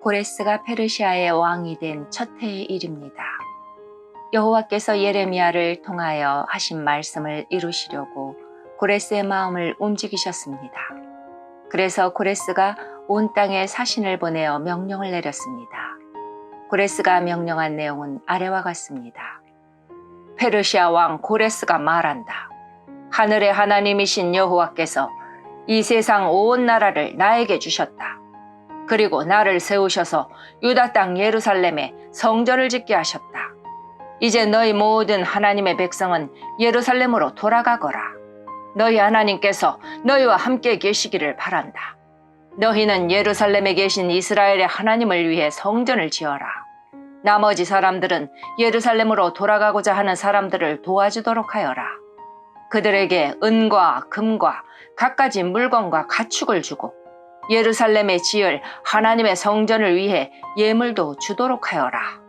고레스가 페르시아의 왕이 된 첫 해의 일입니다. 여호와께서 예레미야를 통하여 하신 말씀을 이루시려고 고레스의 마음을 움직이셨습니다. 그래서 고레스가 온 땅에 사신을 보내어 명령을 내렸습니다. 고레스가 명령한 내용은 아래와 같습니다. 페르시아 왕 고레스가 말한다. 하늘의 하나님이신 여호와께서 이 세상 온 나라를 나에게 주셨다. 그리고 나를 세우셔서 유다 땅 예루살렘에 성전을 짓게 하셨다. 이제 너희 모든 하나님의 백성은 예루살렘으로 돌아가거라. 너희 하나님께서 너희와 함께 계시기를 바란다. 너희는 예루살렘에 계신 이스라엘의 하나님을 위해 성전을 지어라. 나머지 사람들은 예루살렘으로 돌아가고자 하는 사람들을 도와주도록 하여라. 그들에게 은과 금과 갖가지 물건과 가축을 주고 예루살렘에 지을 하나님의 성전을 위해 예물도 주도록 하여라.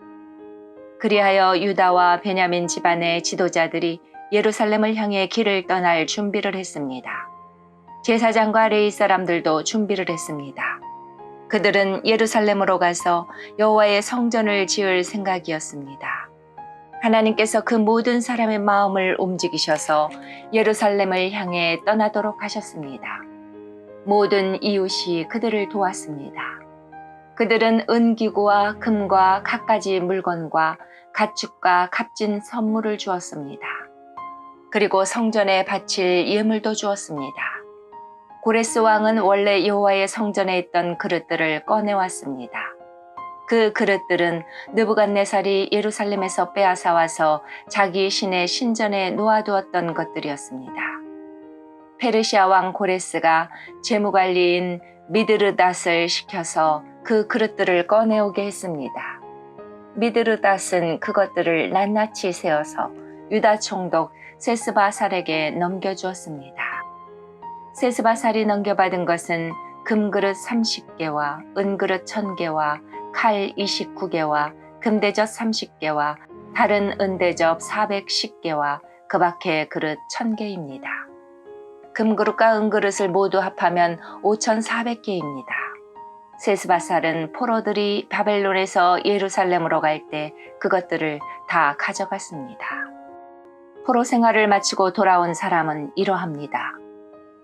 그리하여 유다와 베냐민 집안의 지도자들이 예루살렘을 향해 길을 떠날 준비를 했습니다. 제사장과 레위 사람들도 준비를 했습니다. 그들은 예루살렘으로 가서 여호와의 성전을 지을 생각이었습니다. 하나님께서 그 모든 사람의 마음을 움직이셔서 예루살렘을 향해 떠나도록 하셨습니다. 모든 이웃이 그들을 도왔습니다. 그들은 은기구와 금과 갖가지 물건과 가축과 값진 선물을 주었습니다. 그리고 성전에 바칠 예물도 주었습니다. 고레스 왕은 원래 여호와의 성전에 있던 그릇들을 꺼내왔습니다. 그 그릇들은 느부갓네살이 예루살렘에서 빼앗아 와서 자기 신의 신전에 놓아두었던 것들이었습니다. 페르시아 왕 고레스가 재무관리인 미드르닷을 시켜서 그 그릇들을 꺼내오게 했습니다. 미드르닷은 그것들을 낱낱이 세어서 유다 총독 세스바살에게 넘겨주었습니다. 세스바살이 넘겨받은 것은 금그릇 30개와 은그릇 1000개와 칼 29개와 금대접 30개와 다른 은대접 410개와 그 밖의 그릇 1000개입니다. 금그릇과 은그릇을 모두 합하면 5400개입니다. 세스바살은 포로들이 바벨론에서 예루살렘으로 갈 때 그것들을 다 가져갔습니다. 포로 생활을 마치고 돌아온 사람은 이러합니다.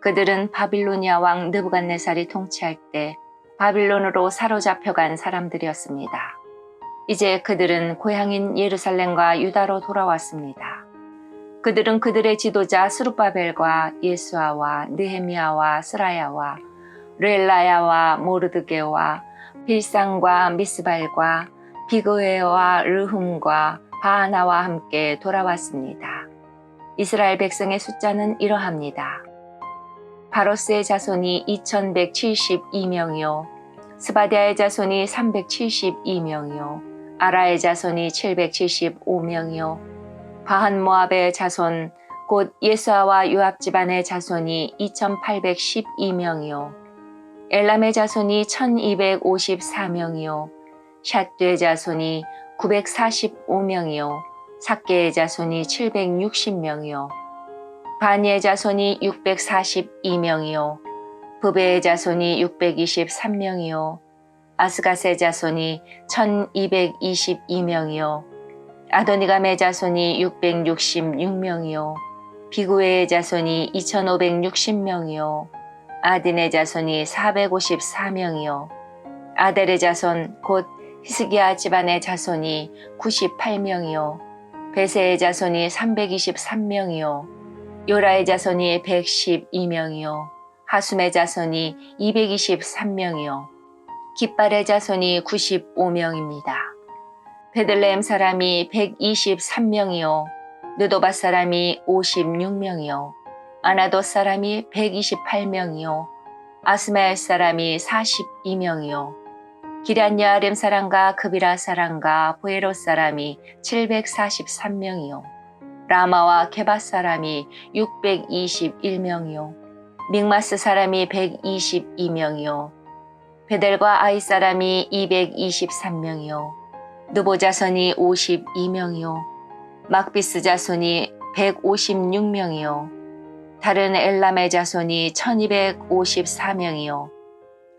그들은 바빌로니아 왕 느부갓네살이 통치할 때 바빌론으로 사로잡혀간 사람들이었습니다. 이제 그들은 고향인 예루살렘과 유다로 돌아왔습니다. 그들은 그들의 지도자 스룹바벨과 예수아와 느헤미야와 스라야와 렐라야와 모르드게와 빌상과 미스발과 비그웨와 르훔과 바하나와 함께 돌아왔습니다. 이스라엘 백성의 숫자는 이러합니다. 바로스의 자손이 2172명이요 스바디아의 자손이 372명이요 아라의 자손이 775명이요 바한 모압의 자손 곧 예수아와 요압 집안의 자손이 2812명이요 엘람의 자손이 1254명이요 샷드의 자손이 945명이요 삭개의 자손이 760명이요 바니의 자손이 642명이요 부베의 자손이 623명이요 아스갓의 자손이 1222명이요 아도니감의 자손이 666명이요 비구의 자손이 2560명이요 아딘의 자손이 454명이요 아델의 자손 곧 히스기야 집안의 자손이 98명이요 베세의 자손이 323명이요 요라의 자손이 112명이요 하숨의 자손이 223명이요 깃발의 자손이 95명입니다. 베들레헴 사람이 123명이요 느도바 사람이 56명이요 아나돗 사람이 128명이요 아스마엘 사람이 42명이요 기럇여아림 사람과 그비라 사람과 보에롯 사람이 743명이요 라마와 게바 사람이 621명이요 믹마스 사람이 122명이요 베델과 아이 사람이 223명이요 느보 자손이 52명이요 막비스 자손이 156명이요 다른 엘람의 자손이 1254명이요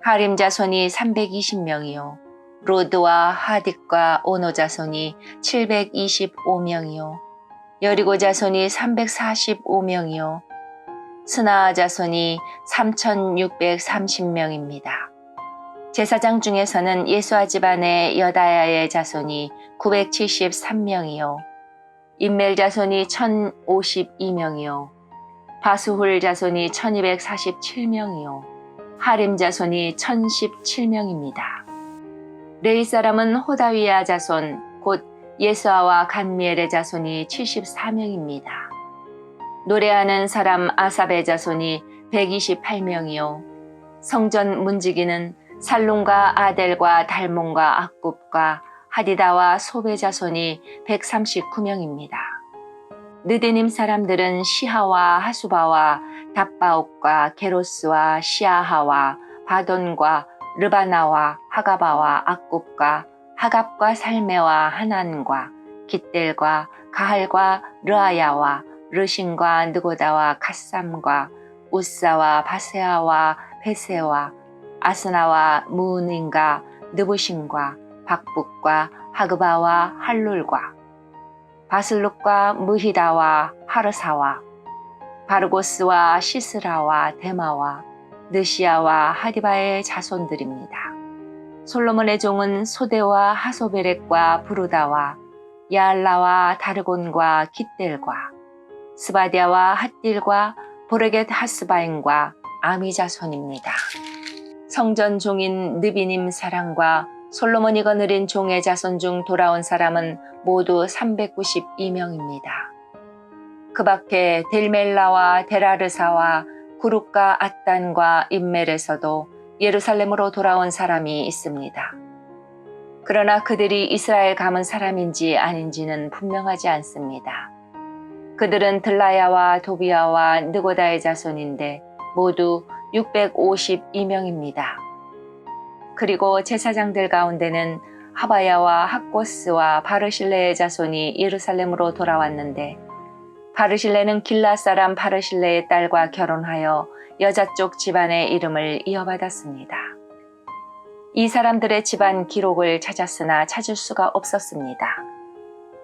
하림 자손이 320명이요 로드와 하딕과 오노 자손이 725명이요 여리고 자손이 345명이요 스나아 자손이 3630명입니다. 제사장 중에서는 예수아 집안의 여다야의 자손이 973명이요 임멜 자손이 1052명이요 바수훌 자손이 1247명이요 하림 자손이 1017명입니다. 레위 사람은 호다위야 자손 곧 예수아와 간미엘의 자손이 74명입니다. 노래하는 사람 아삽의 자손이 128명이요 성전 문지기는 살룸과 아델과 달몬과 악굽과 하디다와 소베 자손이 139명입니다. 느데님 사람들은 시하와 하수바와 답바옥과 게로스와 시아하와 바돈과 르바나와 하가바와 악굽과 하갑과 살메와 하난과 깃델과 가할과 르아야와 르신과 느고다와 갓삼과 우사와 바세아와 베세와 아스나와 무은인과 느부신과 박북과 하그바와 할룰과 바슬룩과 무히다와 하르사와 바르고스와 시스라와 데마와 느시아와 하디바의 자손들입니다. 솔로몬의 종은 소데와 하소베렉과 부르다와 야알라와 다르곤과 깃델과 스바디아와 핫딜과 보레겟 하스바인과 아미 자손입니다. 성전 종인 느비님 사람과 솔로몬이 거느린 종의 자손 중 돌아온 사람은 모두 392명입니다. 그 밖에 델멜라와 데라르사와 구룩과 앗단과 임멜에서도 예루살렘으로 돌아온 사람이 있습니다. 그러나 그들이 이스라엘 가문 사람인지 아닌지는 분명하지 않습니다. 그들은 들라야와 도비야와 느고다의 자손인데 모두 652명입니다. 그리고 제사장들 가운데는 하바야와 학고스와 바르실레의 자손이 예루살렘으로 돌아왔는데 바르실레는 길라 사람 바르실레의 딸과 결혼하여 여자 쪽 집안의 이름을 이어받았습니다. 이 사람들의 집안 기록을 찾았으나 찾을 수가 없었습니다.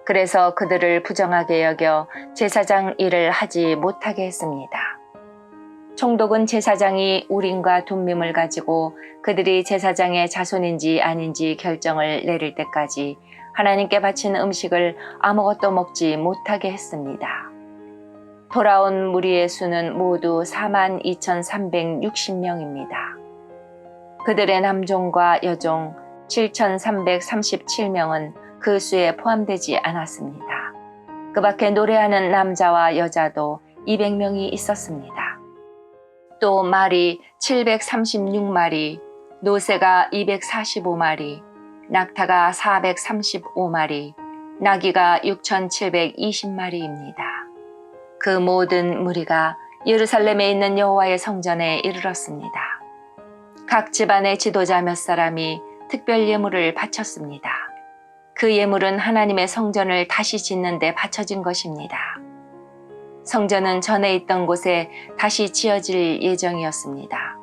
그래서 그들을 부정하게 여겨 제사장 일을 하지 못하게 했습니다. 총독은 제사장이 우림과 둠밈을 가지고 그들이 제사장의 자손인지 아닌지 결정을 내릴 때까지 하나님께 바친 음식을 아무것도 먹지 못하게 했습니다. 돌아온 무리의 수는 모두 42,360명입니다. 그들의 남종과 여종 7,337명은 그 수에 포함되지 않았습니다. 그 밖에 노래하는 남자와 여자도 200명이 있었습니다. 또 말이 736마리, 노새가 245마리, 낙타가 435마리, 나귀가 6,720마리입니다. 그 모든 무리가 예루살렘에 있는 여호와의 성전에 이르렀습니다. 각 집안의 지도자 몇 사람이 특별 예물을 바쳤습니다. 그 예물은 하나님의 성전을 다시 짓는 데 바쳐진 것입니다. 성전은 전에 있던 곳에 다시 지어질 예정이었습니다.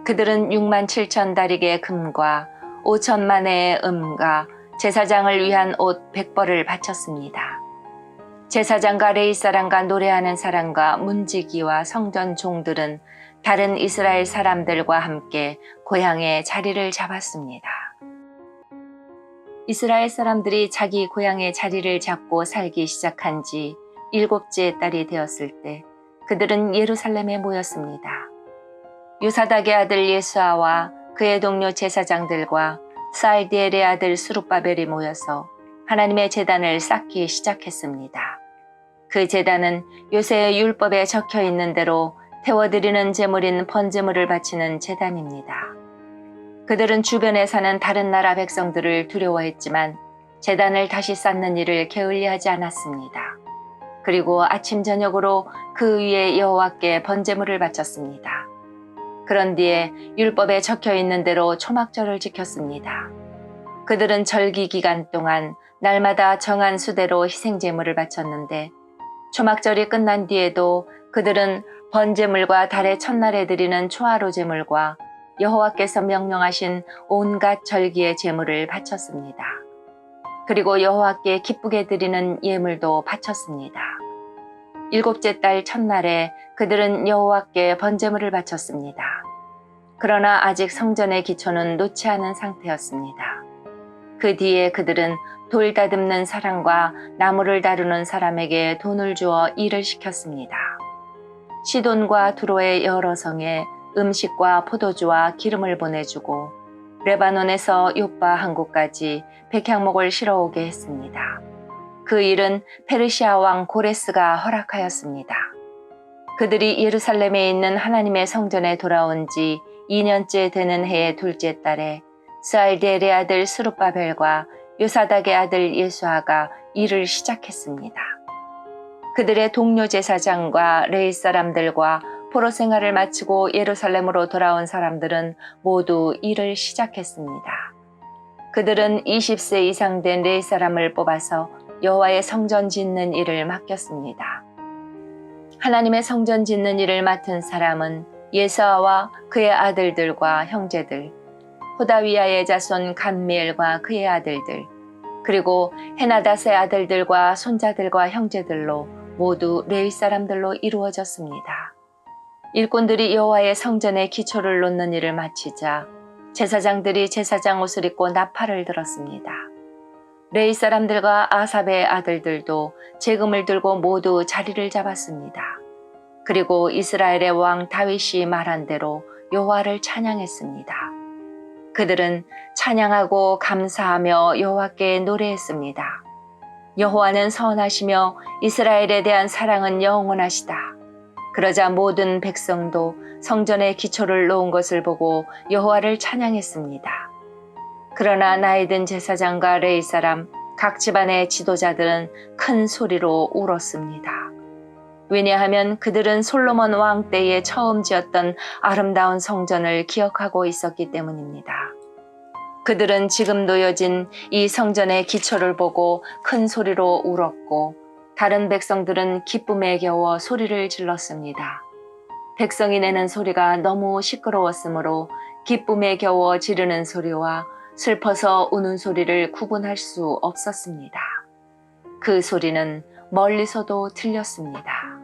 그들은 6만 7천 다리개 금과 5천만 회의 음과 제사장을 위한 옷 100벌을 바쳤습니다. 제사장과 레위 사람과 노래하는 사람과 문지기와 성전 종들은 다른 이스라엘 사람들과 함께 고향에 자리를 잡았습니다. 이스라엘 사람들이 자기 고향에 자리를 잡고 살기 시작한 지 7째 달이 되었을 때 그들은 예루살렘에 모였습니다. 요사닥의 아들 예수아와 그의 동료 제사장들과 살디엘의 아들 스룹바벨이 모여서 하나님의 제단을 쌓기 시작했습니다. 그 제단은 요새의 율법에 적혀 있는 대로 태워드리는 제물인 번제물을 바치는 제단입니다. 그들은 주변에 사는 다른 나라 백성들을 두려워했지만 제단을 다시 쌓는 일을 게을리하지 않았습니다. 그리고 아침 저녁으로 그 위에 여호와께 번제물을 바쳤습니다. 그런 뒤에 율법에 적혀 있는 대로 초막절을 지켰습니다. 그들은 절기 기간 동안 날마다 정한 수대로 희생제물을 바쳤는데 초막절이 끝난 뒤에도 그들은 번제물과 달의 첫날에 드리는 초하루 제물과 여호와께서 명령하신 온갖 절기의 제물을 바쳤습니다. 그리고 여호와께 기쁘게 드리는 예물도 바쳤습니다. 일곱째 달 첫날에 그들은 여호와께 번제물을 바쳤습니다. 그러나 아직 성전의 기초는 놓지 않은 상태였습니다. 그 뒤에 그들은 돌 다듬는 사람과 나무를 다루는 사람에게 돈을 주어 일을 시켰습니다. 시돈과 두로의 여러 성에 음식과 포도주와 기름을 보내주고 레바논에서 요빠 항구까지 백향목을 실어오게 했습니다. 그 일은 페르시아 왕 고레스가 허락하였습니다. 그들이 예루살렘에 있는 하나님의 성전에 돌아온 지 2년째 되는 해의 둘째 달에 스알디엘의 아들 스룹바벨과 요사닥의 아들 예수아가 일을 시작했습니다. 그들의 동료 제사장과 레위 사람들과 포로 생활을 마치고 예루살렘으로 돌아온 사람들은 모두 일을 시작했습니다. 그들은 20세 이상 된 레위 사람을 뽑아서 여호와의 성전 짓는 일을 맡겼습니다. 하나님의 성전 짓는 일을 맡은 사람은 예수아와 그의 아들들과 형제들, 호다위야의 자손 감미엘과 그의 아들들, 그리고 헤나닷의 아들들과 손자들과 형제들로 모두 레위 사람들로 이루어졌습니다. 일꾼들이 여호와의 성전의 기초를 놓는 일을 마치자 제사장들이 제사장 옷을 입고 나팔을 들었습니다. 레위 사람들과 아삽의 아들들도 제금을 들고 모두 자리를 잡았습니다. 그리고 이스라엘의 왕 다윗이 말한 대로 여호와를 찬양했습니다. 그들은 찬양하고 감사하며 여호와께 노래했습니다. 여호와는 선하시며 이스라엘에 대한 사랑은 영원하시다. 그러자 모든 백성도 성전의 기초를 놓은 것을 보고 여호와를 찬양했습니다. 그러나 나이 든 제사장과 레위 사람, 각 집안의 지도자들은 큰 소리로 울었습니다. 왜냐하면 그들은 솔로몬 왕 때에 처음 지었던 아름다운 성전을 기억하고 있었기 때문입니다. 그들은 지금 놓여진 이 성전의 기초를 보고 큰 소리로 울었고 다른 백성들은 기쁨에 겨워 소리를 질렀습니다. 백성이 내는 소리가 너무 시끄러웠으므로 기쁨에 겨워 지르는 소리와 슬퍼서 우는 소리를 구분할 수 없었습니다. 그 소리는 멀리서도 들렸습니다.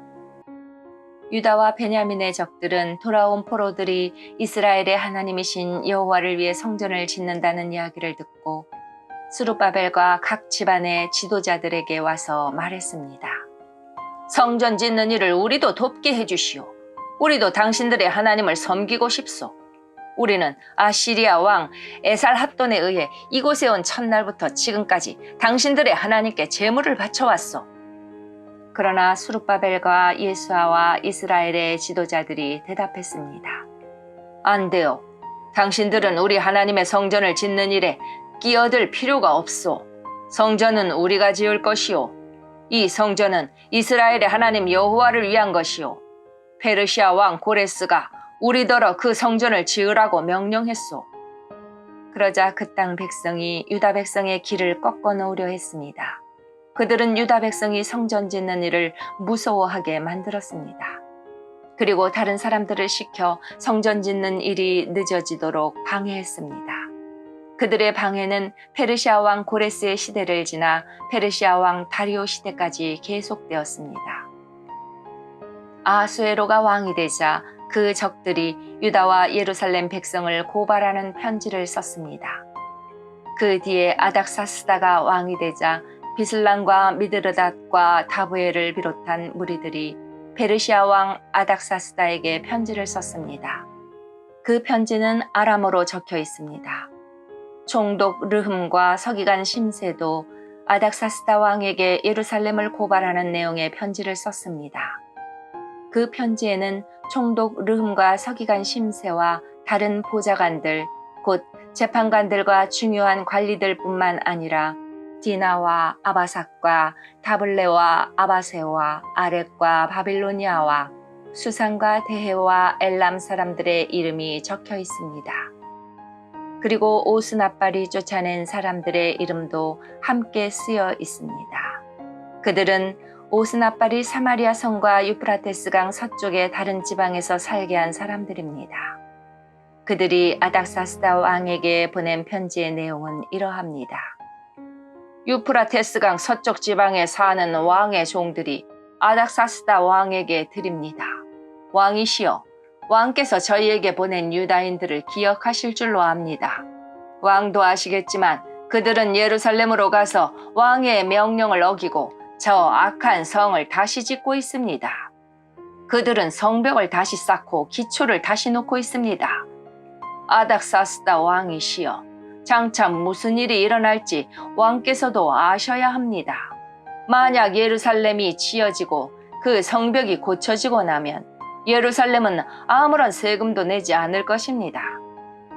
유다와 베냐민의 적들은 돌아온 포로들이 이스라엘의 하나님이신 여호와를 위해 성전을 짓는다는 이야기를 듣고 스룹바벨과 각 집안의 지도자들에게 와서 말했습니다. 성전 짓는 일을 우리도 돕게 해주시오. 우리도 당신들의 하나님을 섬기고 싶소. 우리는 아시리아 왕 에살핫돈에 의해 이곳에 온 첫날부터 지금까지 당신들의 하나님께 제물을 바쳐왔소. 그러나 스룹바벨과 예수아와 이스라엘의 지도자들이 대답했습니다. 안 돼요. 당신들은 우리 하나님의 성전을 짓는 일에 끼어들 필요가 없소. 성전은 우리가 지을 것이오. 이 성전은 이스라엘의 하나님 여호와를 위한 것이오. 페르시아 왕 고레스가 우리더러 그 성전을 지으라고 명령했소. 그러자 그 땅 백성이 유다 백성의 길을 꺾어 놓으려 했습니다. 그들은 유다 백성이 성전 짓는 일을 무서워하게 만들었습니다. 그리고 다른 사람들을 시켜 성전 짓는 일이 늦어지도록 방해했습니다. 그들의 방해는 페르시아 왕 고레스의 시대를 지나 페르시아 왕 다리오 시대까지 계속되었습니다. 아하수에로가 왕이 되자 그 적들이 유다와 예루살렘 백성을 고발하는 편지를 썼습니다. 그 뒤에 아닥사스다가 왕이 되자 비슬람과 미드르닷과 다부엘을 비롯한 무리들이 페르시아 왕 아닥사스다에게 편지를 썼습니다. 그 편지는 아람어로 적혀 있습니다. 총독 르흠과 서기관 심세도 아닥사스다 왕에게 예루살렘을 고발하는 내용의 편지를 썼습니다. 그 편지에는 총독 르흠과 서기관 심세와 다른 보좌관들, 곧 재판관들과 중요한 관리들뿐만 아니라 디나와 아바삭과 다블레와 아바세와 아렉과 바빌로니아와 수산과 대해와 엘람 사람들의 이름이 적혀 있습니다. 그리고 오스나빨이 쫓아낸 사람들의 이름도 함께 쓰여 있습니다. 그들은 오스나빨이 사마리아 성과 유프라테스 강 서쪽의 다른 지방에서 살게 한 사람들입니다. 그들이 아닥사스다 왕에게 보낸 편지의 내용은 이러합니다. 유프라테스강 서쪽 지방에 사는 왕의 종들이 아닥사스다 왕에게 드립니다. 왕이시여, 왕께서 저희에게 보낸 유다인들을 기억하실 줄로 압니다. 왕도 아시겠지만 그들은 예루살렘으로 가서 왕의 명령을 어기고 저 악한 성을 다시 짓고 있습니다. 그들은 성벽을 다시 쌓고 기초를 다시 놓고 있습니다. 아닥사스다 왕이시여, 장차 무슨 일이 일어날지 왕께서도 아셔야 합니다. 만약 예루살렘이 지어지고 그 성벽이 고쳐지고 나면 예루살렘은 아무런 세금도 내지 않을 것입니다.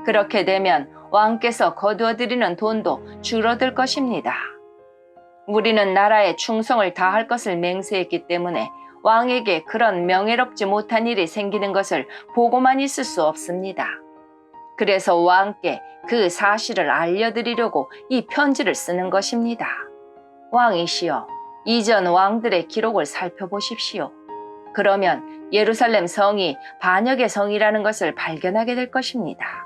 그렇게 되면 왕께서 거두어들이는 돈도 줄어들 것입니다. 우리는 나라에 충성을 다할 것을 맹세했기 때문에 왕에게 그런 명예롭지 못한 일이 생기는 것을 보고만 있을 수 없습니다. 그래서 왕께 그 사실을 알려드리려고 이 편지를 쓰는 것입니다. 왕이시여, 이전 왕들의 기록을 살펴보십시오. 그러면 예루살렘 성이 반역의 성이라는 것을 발견하게 될 것입니다.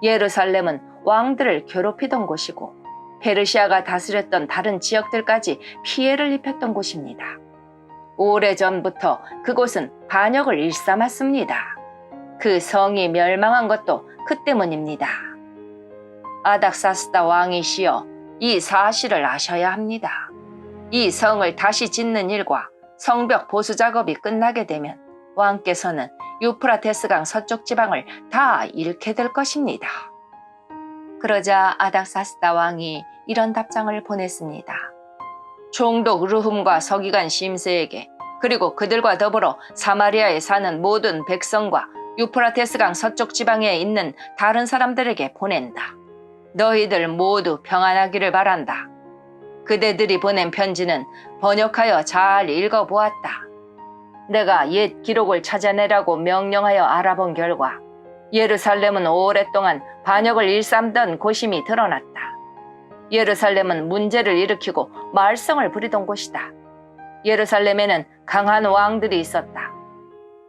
예루살렘은 왕들을 괴롭히던 곳이고 페르시아가 다스렸던 다른 지역들까지 피해를 입혔던 곳입니다. 오래전부터 그곳은 반역을 일삼았습니다. 그 성이 멸망한 것도 그 때문입니다. 아닥사스다 왕이시여, 이 사실을 아셔야 합니다. 이 성을 다시 짓는 일과 성벽 보수 작업이 끝나게 되면 왕께서는 유프라테스강 서쪽 지방을 다 잃게 될 것입니다. 그러자 아닥사스다 왕이 이런 답장을 보냈습니다. 총독 르훔과 서기관 심세에게, 그리고 그들과 더불어 사마리아에 사는 모든 백성과 유프라테스강 서쪽 지방에 있는 다른 사람들에게 보낸다. 너희들 모두 평안하기를 바란다. 그대들이 보낸 편지는 번역하여 잘 읽어보았다. 내가 옛 기록을 찾아내라고 명령하여 알아본 결과 예루살렘은 오랫동안 반역을 일삼던 곳임이 드러났다. 예루살렘은 문제를 일으키고 말썽을 부리던 곳이다. 예루살렘에는 강한 왕들이 있었다.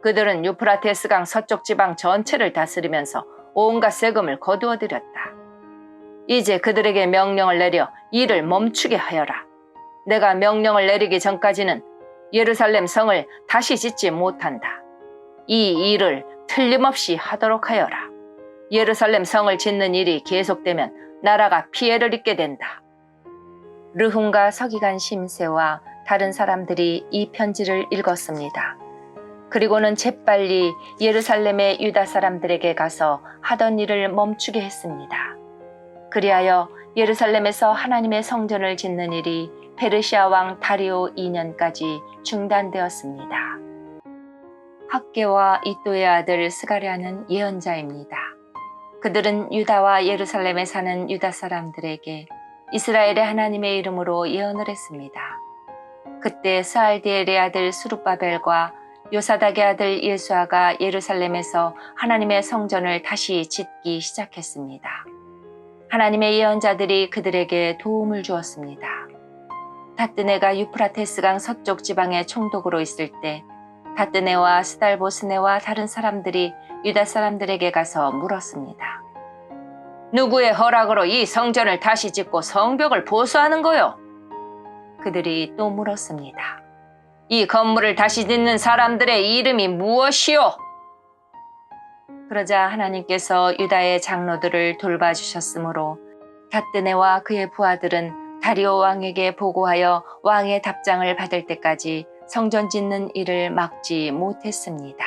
그들은 유프라테스강 서쪽 지방 전체를 다스리면서 온갖 세금을 거두어들였다. 이제 그들에게 명령을 내려 일을 멈추게 하여라. 내가 명령을 내리기 전까지는 예루살렘 성을 다시 짓지 못한다. 이 일을 틀림없이 하도록 하여라. 예루살렘 성을 짓는 일이 계속되면 나라가 피해를 입게 된다. 르훔과 서기관 심세와 다른 사람들이 이 편지를 읽었습니다. 그리고는 재빨리 예루살렘의 유다 사람들에게 가서 하던 일을 멈추게 했습니다. 그리하여 예루살렘에서 하나님의 성전을 짓는 일이 페르시아 왕 다리오 2년까지 중단되었습니다. 학개와 이도의 아들 스가랴는 예언자입니다. 그들은 유다와 예루살렘에 사는 유다 사람들에게 이스라엘의 하나님의 이름으로 예언을 했습니다. 그때 스알디엘의 아들 수룹바벨과 요사닥의 아들 예수아가 예루살렘에서 하나님의 성전을 다시 짓기 시작했습니다. 하나님의 예언자들이 그들에게 도움을 주었습니다. 다뜨네가 유프라테스강 서쪽 지방의 총독으로 있을 때 다뜨네와 스달보스네와 다른 사람들이 유다 사람들에게 가서 물었습니다. 누구의 허락으로 이 성전을 다시 짓고 성벽을 보수하는 거요? 그들이 또 물었습니다. 이 건물을 다시 짓는 사람들의 이름이 무엇이요? 그러자 하나님께서 유다의 장로들을 돌봐주셨으므로 다뜨네와 그의 부하들은 다리오 왕에게 보고하여 왕의 답장을 받을 때까지 성전 짓는 일을 막지 못했습니다.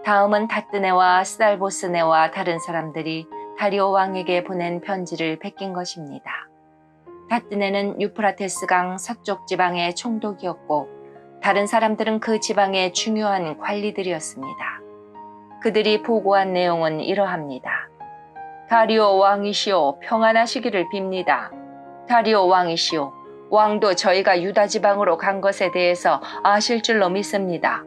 다음은 다뜨네와 스달보스네와 다른 사람들이 다리오 왕에게 보낸 편지를 베낀 것입니다. 다뜨네는 유프라테스강 서쪽 지방의 총독이었고 다른 사람들은 그 지방의 중요한 관리들이었습니다. 그들이 보고한 내용은 이러합니다. 다리오 왕이시오, 평안하시기를 빕니다. 다리오 왕이시오, 왕도 저희가 유다 지방으로 간 것에 대해서 아실 줄로 믿습니다.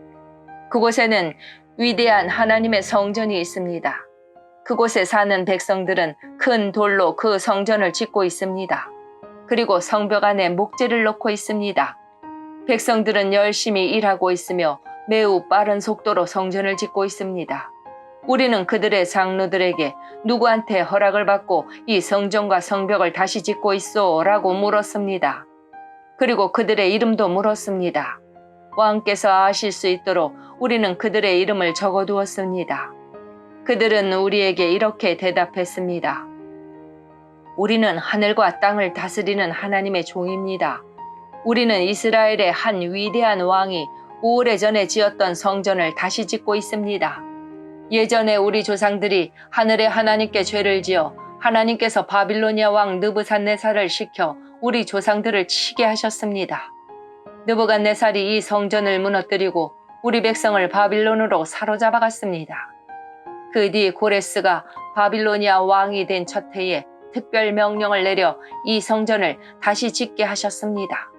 그곳에는 위대한 하나님의 성전이 있습니다. 그곳에 사는 백성들은 큰 돌로 그 성전을 짓고 있습니다. 그리고 성벽 안에 목재를 넣고 있습니다. 백성들은 열심히 일하고 있으며 매우 빠른 속도로 성전을 짓고 있습니다. 우리는 그들의 장로들에게 누구한테 허락을 받고 이 성전과 성벽을 다시 짓고 있소? 라고 물었습니다. 그리고 그들의 이름도 물었습니다. 왕께서 아실 수 있도록 우리는 그들의 이름을 적어두었습니다. 그들은 우리에게 이렇게 대답했습니다. 우리는 하늘과 땅을 다스리는 하나님의 종입니다. 우리는 이스라엘의 한 위대한 왕이 오래전에 지었던 성전을 다시 짓고 있습니다. 예전에 우리 조상들이 하늘의 하나님께 죄를 지어 하나님께서 바빌로니아 왕 느부갓네살을 시켜 우리 조상들을 치게 하셨습니다. 느부갓네살이 이 성전을 무너뜨리고 우리 백성을 바빌론으로 사로잡아 갔습니다. 그 뒤 고레스가 바빌로니아 왕이 된 첫 해에 특별 명령을 내려 이 성전을 다시 짓게 하셨습니다.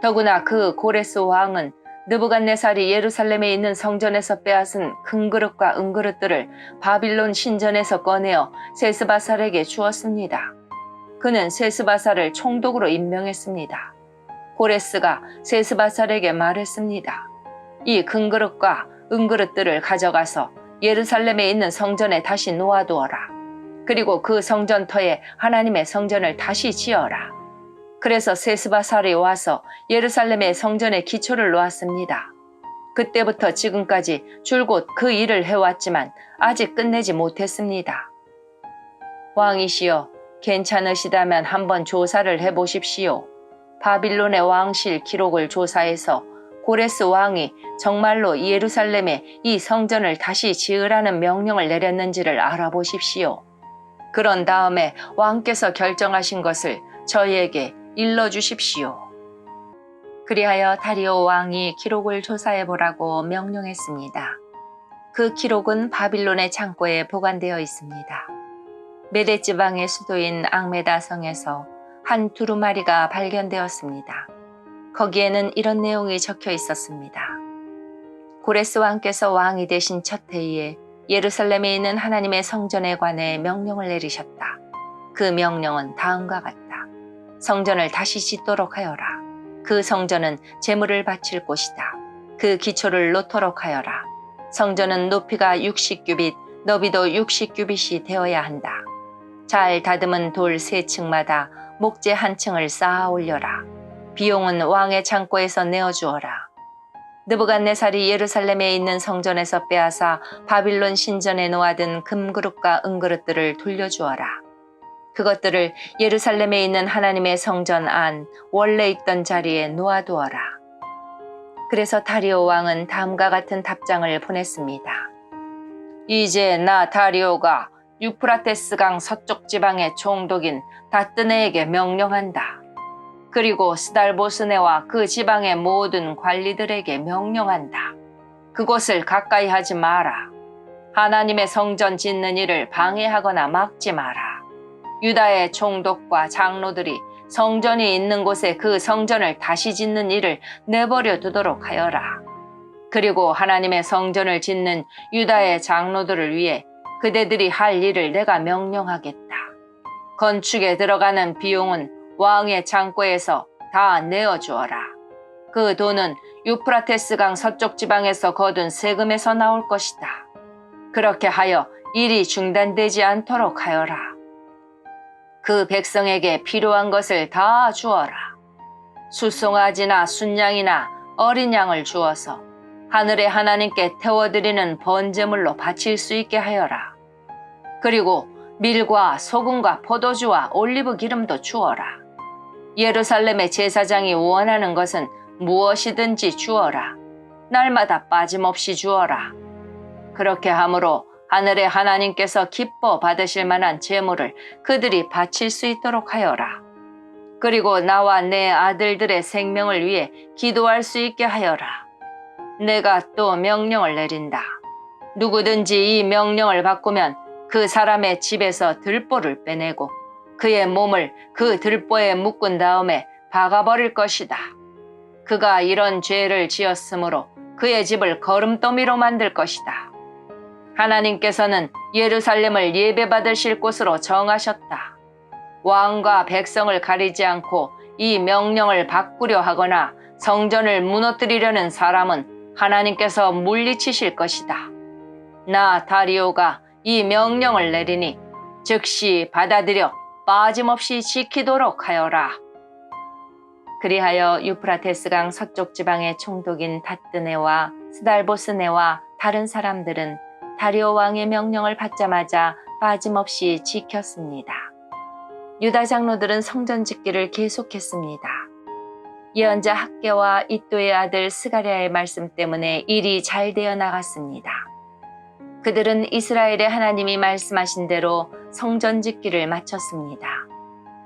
더구나 그 고레스 왕은 느부갓네살이 예루살렘에 있는 성전에서 빼앗은 큰 그릇과 은그릇들을 바빌론 신전에서 꺼내어 세스바살에게 주었습니다. 그는 세스바살을 총독으로 임명했습니다. 고레스가 세스바살에게 말했습니다. 이 큰 그릇과 은그릇들을 가져가서 예루살렘에 있는 성전에 다시 놓아두어라. 그리고 그 성전터에 하나님의 성전을 다시 지어라. 그래서 세스바살이 와서 예루살렘의 성전에 기초를 놓았습니다. 그때부터 지금까지 줄곧 그 일을 해왔지만 아직 끝내지 못했습니다. 왕이시여, 괜찮으시다면 한번 조사를 해보십시오. 바빌론의 왕실 기록을 조사해서 고레스 왕이 정말로 예루살렘에 이 성전을 다시 지으라는 명령을 내렸는지를 알아보십시오. 그런 다음에 왕께서 결정하신 것을 저희에게 일러주십시오. 그리하여 다리오 왕이 기록을 조사해보라고 명령했습니다. 그 기록은 바빌론의 창고에 보관되어 있습니다. 메데 지방의 수도인 앙메다 성에서 한 두루마리가 발견되었습니다. 거기에는 이런 내용이 적혀 있었습니다. 고레스 왕께서 왕이 되신 첫 해에 예루살렘에 있는 하나님의 성전에 관해 명령을 내리셨다. 그 명령은 다음과 같다. 성전을 다시 짓도록 하여라. 그 성전은 제물을 바칠 곳이다. 그 기초를 놓도록 하여라. 성전은 높이가 60규빗, 너비도 60규빗이 되어야 한다. 잘 다듬은 돌 3층마다 목재 1층을 쌓아 올려라. 비용은 왕의 창고에서 내어주어라. 느부갓네살이 예루살렘에 있는 성전에서 빼앗아 바빌론 신전에 놓아둔 금그릇과 은그릇들을 돌려주어라. 그것들을 예루살렘에 있는 하나님의 성전 안 원래 있던 자리에 놓아두어라. 그래서 다리오 왕은 다음과 같은 답장을 보냈습니다. 이제 나 다리오가 유프라테스강 서쪽 지방의 총독인 다뜨네에게 명령한다. 그리고 스달보스네와 그 지방의 모든 관리들에게 명령한다. 그곳을 가까이 하지 마라. 하나님의 성전 짓는 일을 방해하거나 막지 마라. 유다의 총독과 장로들이 성전이 있는 곳에 그 성전을 다시 짓는 일을 내버려 두도록 하여라. 그리고 하나님의 성전을 짓는 유다의 장로들을 위해 그대들이 할 일을 내가 명령하겠다. 건축에 들어가는 비용은 왕의 창고에서 다 내어주어라. 그 돈은 유프라테스강 서쪽 지방에서 거둔 세금에서 나올 것이다. 그렇게 하여 일이 중단되지 않도록 하여라. 그 백성에게 필요한 것을 다 주어라. 수송아지나 순양이나 어린 양을 주어서 하늘의 하나님께 태워드리는 번제물로 바칠 수 있게 하여라. 그리고 밀과 소금과 포도주와 올리브 기름도 주어라. 예루살렘의 제사장이 원하는 것은 무엇이든지 주어라. 날마다 빠짐없이 주어라. 그렇게 함으로 하늘의 하나님께서 기뻐 받으실 만한 제물을 그들이 바칠 수 있도록 하여라. 그리고 나와 내 아들들의 생명을 위해 기도할 수 있게 하여라. 내가 또 명령을 내린다. 누구든지 이 명령을 바꾸면 그 사람의 집에서 들보를 빼내고 그의 몸을 그 들보에 묶은 다음에 박아버릴 것이다. 그가 이런 죄를 지었으므로 그의 집을 거름더미로 만들 것이다. 하나님께서는 예루살렘을 예배받으실 곳으로 정하셨다. 왕과 백성을 가리지 않고 이 명령을 바꾸려 하거나 성전을 무너뜨리려는 사람은 하나님께서 물리치실 것이다. 나 다리오가 이 명령을 내리니 즉시 받아들여 빠짐없이 지키도록 하여라. 그리하여 유프라테스강 서쪽 지방의 총독인 다뜨네와 스달보스네와 다른 사람들은 다리오 왕의 명령을 받자마자 빠짐없이 지켰습니다. 유다 장로들은 성전 짓기를 계속했습니다. 예언자 학개와 이또의 아들 스가랴의 말씀 때문에 일이 잘 되어 나갔습니다. 그들은 이스라엘의 하나님이 말씀하신 대로 성전 짓기를 마쳤습니다.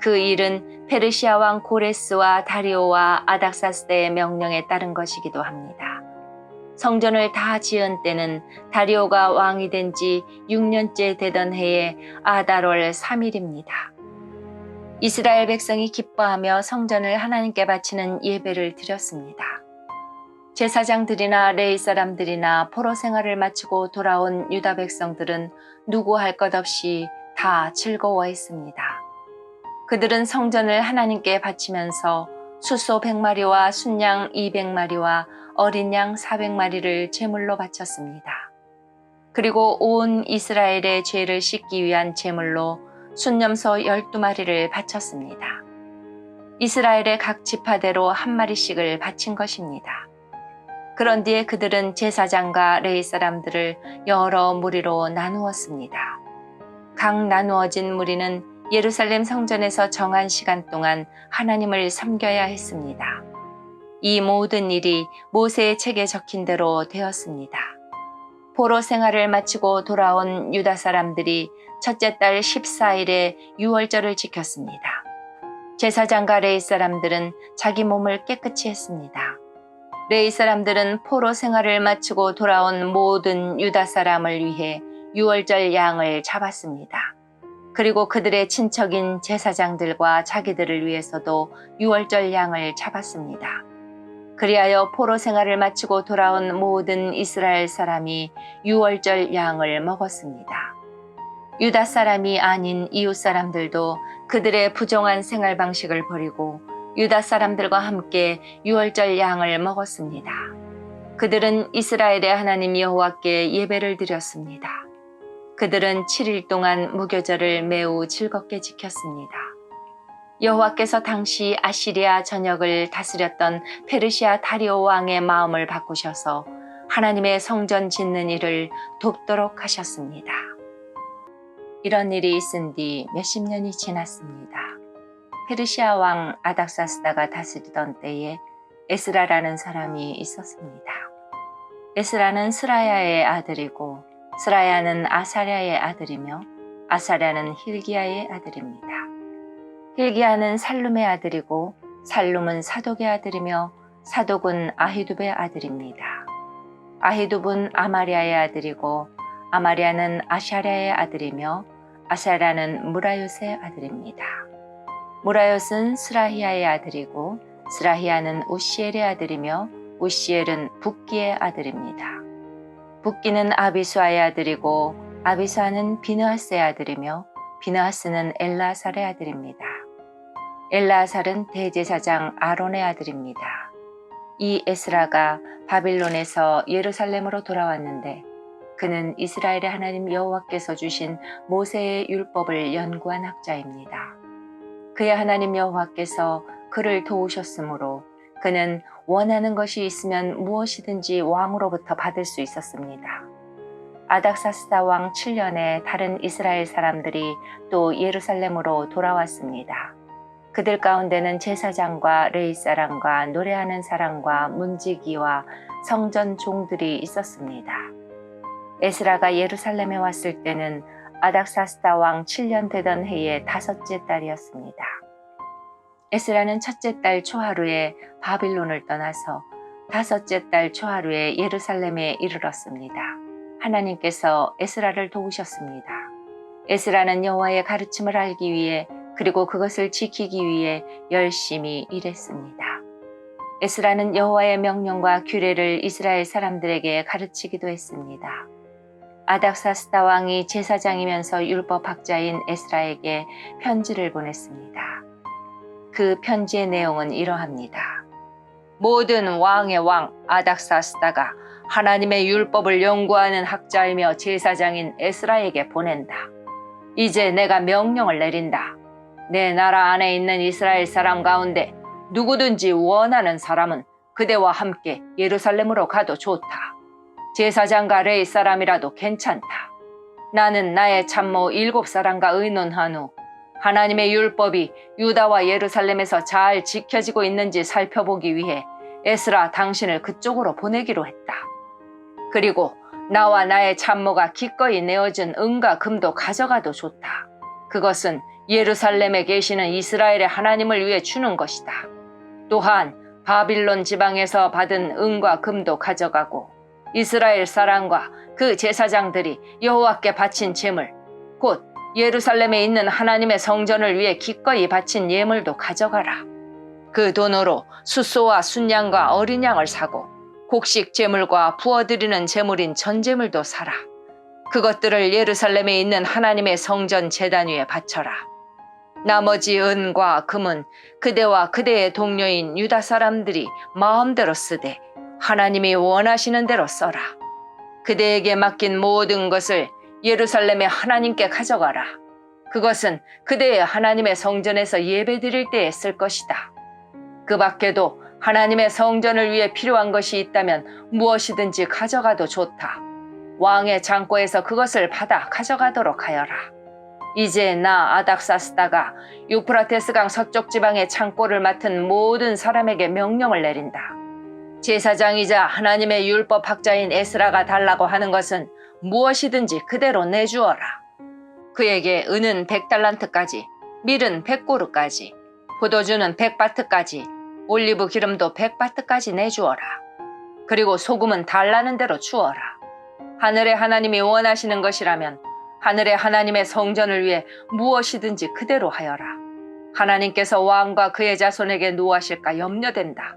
그 일은 페르시아 왕 고레스와 다리오와 아닥사스다의 명령에 따른 것이기도 합니다. 성전을 다 지은 때는 다리오가 왕이 된 지 6년째 되던 해의 아달월 3일입니다. 이스라엘 백성이 기뻐하며 성전을 하나님께 바치는 예배를 드렸습니다. 제사장들이나 레위 사람들이나 포로 생활을 마치고 돌아온 유다 백성들은 누구 할 것 없이 다 즐거워했습니다. 그들은 성전을 하나님께 바치면서 수소 100마리와 순양 200마리와 어린 양 400마리를 제물로 바쳤습니다. 그리고 온 이스라엘의 죄를 씻기 위한 제물로 순염소 12마리를 바쳤습니다. 이스라엘의 각 지파대로 한 마리씩을 바친 것입니다. 그런 뒤에 그들은 제사장과 레위 사람들을 여러 무리로 나누었습니다. 각 나누어진 무리는 예루살렘 성전에서 정한 시간 동안 하나님을 섬겨야 했습니다. 이 모든 일이 모세의 책에 적힌 대로 되었습니다. 포로 생활을 마치고 돌아온 유다 사람들이 첫째 달 14일에 유월절을 지켰습니다. 제사장과 레위 사람들은 자기 몸을 깨끗이 했습니다. 레위 사람들은 포로 생활을 마치고 돌아온 모든 유다 사람을 위해 유월절 양을 잡았습니다. 그리고 그들의 친척인 제사장들과 자기들을 위해서도 유월절 양을 잡았습니다. 그리하여 포로 생활을 마치고 돌아온 모든 이스라엘 사람이 유월절 양을 먹었습니다. 유다 사람이 아닌 이웃 사람들도 그들의 부정한 생활 방식을 버리고 유다 사람들과 함께 유월절 양을 먹었습니다. 그들은 이스라엘의 하나님 여호와께 예배를 드렸습니다. 그들은 7일 동안 무교절을 매우 즐겁게 지켰습니다. 여호와께서 당시 아시리아 전역을 다스렸던 페르시아 다리오 왕의 마음을 바꾸셔서 하나님의 성전 짓는 일을 돕도록 하셨습니다. 이런 일이 있은 뒤 몇십 년이 지났습니다. 페르시아 왕 아닥사스다가 다스리던 때에 에스라라는 사람이 있었습니다. 에스라는 스라야의 아들이고 스라야는 아사랴의 아들이며 아사랴는 힐기야의 아들입니다. 힐기야는 살룸의 아들이고 살룸은 사독의 아들이며 사독은 아히둡의 아들입니다. 아히둡은 아마리아의 아들이고 아마리아는 아샤랴의 아들이며 아샤랴는 무라요스의 아들입니다. 무라요스는 스라히야의 아들이고 스라히야는 우시엘의 아들이며 우시엘은 붓기의 아들입니다. 붓기는 아비수아의 아들이고 아비수아는 비느하스의 아들이며 비느하스는 엘라살의 아들입니다. 엘라살은 대제사장 아론의 아들입니다. 이 에스라가 바빌론에서 예루살렘으로 돌아왔는데 그는 이스라엘의 하나님 여호와께서 주신 모세의 율법을 연구한 학자입니다. 그의 하나님 여호와께서 그를 도우셨으므로 그는 원하는 것이 있으면 무엇이든지 왕으로부터 받을 수 있었습니다. 아닥사스다 왕 7년에 다른 이스라엘 사람들이 또 예루살렘으로 돌아왔습니다. 그들 가운데는 제사장과 레위 사람과 노래하는 사람과 문지기와 성전 종들이 있었습니다. 에스라가 예루살렘에 왔을 때는 아닥사스다 왕 7년 되던 해의 5째 달이었습니다. 에스라는 첫째 달 초하루에 바빌론을 떠나서 5째 달 초하루에 예루살렘에 이르렀습니다. 하나님께서 에스라를 도우셨습니다. 에스라는 여호와의 가르침을 알기 위해 그리고 그것을 지키기 위해 열심히 일했습니다. 에스라는 여호와의 명령과 규례를 이스라엘 사람들에게 가르치기도 했습니다. 아닥사스다 왕이 제사장이면서 율법학자인 에스라에게 편지를 보냈습니다. 그 편지의 내용은 이러합니다. 모든 왕의 왕 아닥사스다가 하나님의 율법을 연구하는 학자이며 제사장인 에스라에게 보낸다. 이제 내가 명령을 내린다. 내 나라 안에 있는 이스라엘 사람 가운데 누구든지 원하는 사람은 그대와 함께 예루살렘으로 가도 좋다. 제사장과 레위 사람이라도 괜찮다. 나는 나의 참모 7사람과 의논한 후 하나님의 율법이 유다와 예루살렘에서 잘 지켜지고 있는지 살펴보기 위해 에스라 당신을 그쪽으로 보내기로 했다. 그리고 나와 나의 참모가 기꺼이 내어준 은과 금도 가져가도 좋다. 그것은 예루살렘에 계시는 이스라엘의 하나님을 위해 주는 것이다. 또한 바빌론 지방에서 받은 은과 금도 가져가고 이스라엘 사람과 그 제사장들이 여호와께 바친 제물, 곧 예루살렘에 있는 하나님의 성전을 위해 기꺼이 바친 예물도 가져가라. 그 돈으로 숫소와 순양과 어린 양을 사고 곡식 제물과 부어드리는 제물인 전제물도 사라. 그것들을 예루살렘에 있는 하나님의 성전 제단 위에 바쳐라. 나머지 은과 금은 그대와 그대의 동료인 유다 사람들이 마음대로 쓰되 하나님이 원하시는 대로 써라. 그대에게 맡긴 모든 것을 예루살렘의 하나님께 가져가라. 그것은 그대의 하나님의 성전에서 예배드릴 때에 쓸 것이다. 그 밖에도 하나님의 성전을 위해 필요한 것이 있다면 무엇이든지 가져가도 좋다. 왕의 창고에서 그것을 받아 가져가도록 하여라. 이제 나 아닥사스다가 유프라테스강 서쪽 지방의 창고를 맡은 모든 사람에게 명령을 내린다. 제사장이자 하나님의 율법 학자인 에스라가 달라고 하는 것은 무엇이든지 그대로 내주어라. 그에게 은은 100달란트까지, 밀은 100고르까지, 포도주는 100바트까지, 올리브 기름도 100바트까지 내주어라. 그리고 소금은 달라는 대로 주어라. 하늘의 하나님이 원하시는 것이라면 하늘의 하나님의 성전을 위해 무엇이든지 그대로 하여라. 하나님께서 왕과 그의 자손에게 노하실까 염려된다.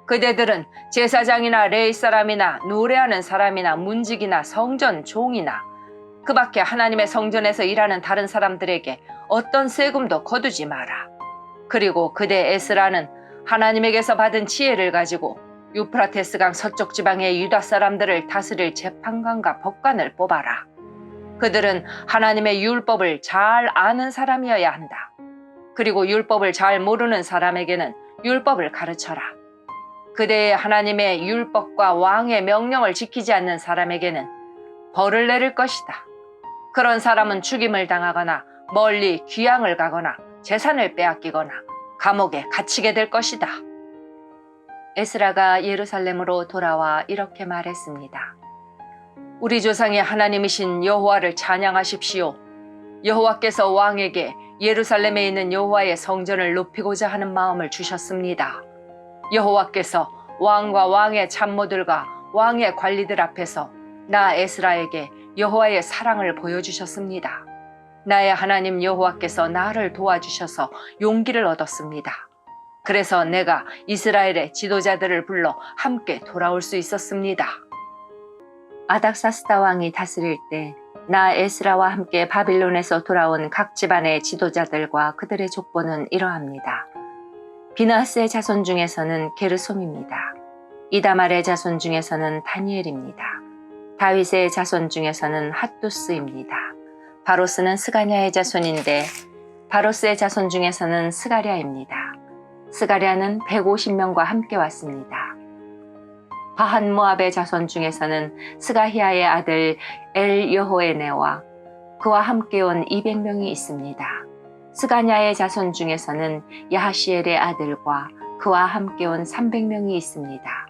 그대들은 제사장이나 레위 사람이나 노래하는 사람이나 문지기나 성전 종이나 그 밖에 하나님의 성전에서 일하는 다른 사람들에게 어떤 세금도 거두지 마라. 그리고 그대 에스라는 하나님에게서 받은 지혜를 가지고 유프라테스강 서쪽 지방의 유다 사람들을 다스릴 재판관과 법관을 뽑아라. 그들은 하나님의 율법을 잘 아는 사람이어야 한다. 그리고 율법을 잘 모르는 사람에게는 율법을 가르쳐라. 그대의 하나님의 율법과 왕의 명령을 지키지 않는 사람에게는 벌을 내릴 것이다. 그런 사람은 죽임을 당하거나 멀리 귀양을 가거나 재산을 빼앗기거나 감옥에 갇히게 될 것이다. 에스라가 예루살렘으로 돌아와 이렇게 말했습니다. 우리 조상의 하나님이신 여호와를 찬양하십시오. 여호와께서 왕에게 예루살렘에 있는 여호와의 성전을 높이고자 하는 마음을 주셨습니다. 여호와께서 왕과 왕의 참모들과 왕의 관리들 앞에서 나 에스라에게 여호와의 사랑을 보여주셨습니다. 나의 하나님 여호와께서 나를 도와주셔서 용기를 얻었습니다. 그래서 내가 이스라엘의 지도자들을 불러 함께 돌아올 수 있었습니다. 아닥사스다 왕이 다스릴 때 나 에스라와 함께 바빌론에서 돌아온 각 집안의 지도자들과 그들의 족보는 이러합니다. 비나스의 자손 중에서는 게르솜입니다. 이다말의 자손 중에서는 다니엘입니다. 다윗의 자손 중에서는 핫두스입니다. 바로스는 스가냐의 자손인데 바로스의 자손 중에서는 스가랴입니다. 스가랴는 150명과 함께 왔습니다. 바한 모압의 자손 중에서는 스가히야의 아들 엘 여호에네와 그와 함께 온 200명이 있습니다. 스가냐의 자손 중에서는 야하시엘의 아들과 그와 함께 온 300명이 있습니다.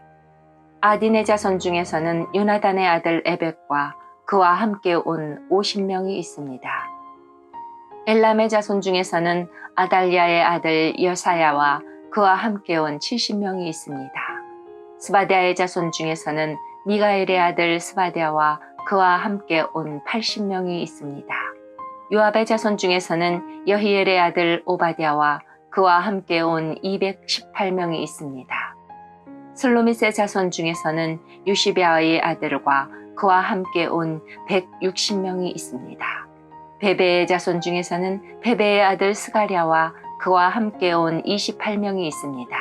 아딘의 자손 중에서는 요나단의 아들 에벡과 그와 함께 온 50명이 있습니다. 엘람의 자손 중에서는 아달랴의 아들 여사야와 그와 함께 온 70명이 있습니다. 스바디아의 자손 중에서는 미가엘의 아들 스바디아와 그와 함께 온 80명이 있습니다. 요압의 자손 중에서는 여히엘의 아들 오바댜와 그와 함께 온 218명이 있습니다. 슬로밋의 자손 중에서는 유시비아의 아들과 그와 함께 온 160명이 있습니다. 베베의 자손 중에서는 베베의 아들 스가랴와 그와 함께 온 28명이 있습니다.